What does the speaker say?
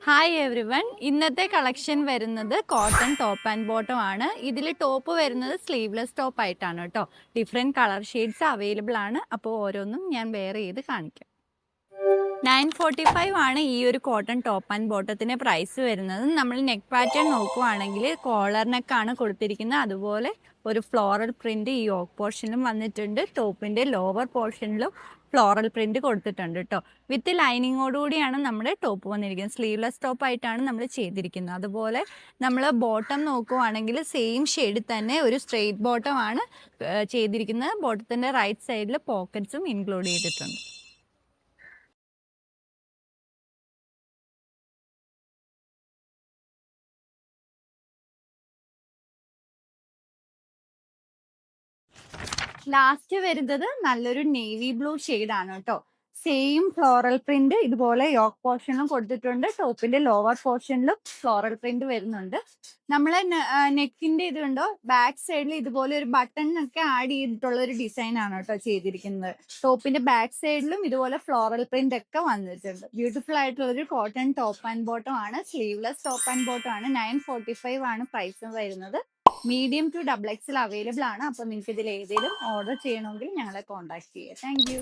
Hi every one. ഇന്നത്തെ collection വരുന്നത് cotton top and bottom ആണ്. ഇതിൽ ടോപ്പ് വരുന്നത് സ്ലീവ്ലെസ് ടോപ്പ് ആയിട്ടാണ് കേട്ടോ. ഡിഫറെൻറ്റ് കളർ ഷെയ്ഡ്സ് അവൈലബിൾ ആണ്. അപ്പോൾ ഓരോന്നും ഞാൻ വെയർ ചെയ്ത് കാണിക്കാം. 945 ആണ് ഈ ഒരു കോട്ടൺ ടോപ്പ് ആൻഡ് ബോട്ടത്തിന് പ്രൈസ് വരുന്നത്. നമ്മൾ നെക്ക് പാറ്റേൺ നോക്കുവാണെങ്കിൽ കോളർ നെക്കാണ് കൊടുത്തിരിക്കുന്നത്. അതുപോലെ ഒരു ഫ്ലോറൽ പ്രിന്റ് ഈ യോക്ക് പോർഷനിലും വന്നിട്ടുണ്ട്. ടോപ്പിന്റെ ലോവർ പോർഷനിലും ഫ്ലോറൽ പ്രിന്റ് കൊടുത്തിട്ടുണ്ട് കേട്ടോ. വിത്ത് ലൈനിങ്ങോടുകൂടിയാണ് നമ്മുടെ ടോപ്പ് വന്നിരിക്കുന്നത്. സ്ലീവ്ലെസ് ടോപ്പ് ആയിട്ടാണ് നമ്മൾ ചെയ്തിരിക്കുന്നത്. അതുപോലെ നമ്മൾ ബോട്ടം നോക്കുവാണെങ്കിൽ സെയിം ഷെയ്ഡിൽ തന്നെ ഒരു സ്ട്രെയിറ്റ് ബോട്ടം ആണ് ചെയ്തിരിക്കുന്നത്. ബോട്ടത്തിന്റെ റൈറ്റ് സൈഡിൽ പോക്കറ്റ്സും ഇൻക്ലൂഡ് ചെയ്തിട്ടുണ്ട്. ലാസ്റ്റ് വരുന്നത് നല്ലൊരു നേവി ബ്ലൂ ആണ് കേട്ടോ. സെയിം ഫ്ലോറൽ പ്രിന്റ് ഇതുപോലെ യോക്ക് പോർഷനിലും കൊടുത്തിട്ടുണ്ട്. ടോപ്പിന്റെ ലോവർ പോർഷനിലും ഫ്ലോറൽ പ്രിന്റ് വരുന്നുണ്ട്. നമ്മളെ നെക്കിന്റെ ഇത് കണ്ടോ, ബാക്ക് സൈഡിൽ ഇതുപോലെ ഒരു ബട്ടൺ ഒക്കെ ആഡ് ചെയ്തിട്ടുള്ള ഒരു ഡിസൈൻ ആണ് കേട്ടോ ചെയ്തിരിക്കുന്നത്. ടോപ്പിന്റെ ബാക്ക് സൈഡിലും ഇതുപോലെ ഫ്ലോറൽ പ്രിന്റ് ഒക്കെ വന്നിട്ടുണ്ട്. ബ്യൂട്ടിഫുൾ ആയിട്ടുള്ള ഒരു കോട്ടൺ ടോപ്പ് ആൻഡ് ബോട്ടം ആണ്. സ്ലീവ്ലെസ് ടോപ്പ് ആൻഡ് ബോട്ടം ആണ്. 945 ആണ് പ്രൈസ് വരുന്നത്. Medium to double XL available ആണ്. അപ്പോൾ നിങ്ങൾക്ക് ഇതിൽ ഏതെങ്കിലും ഓർഡർ ചെയ്യണമെങ്കിൽ ഞങ്ങളെ കോൺടാക്ട് ചെയ്യുക. Thank you.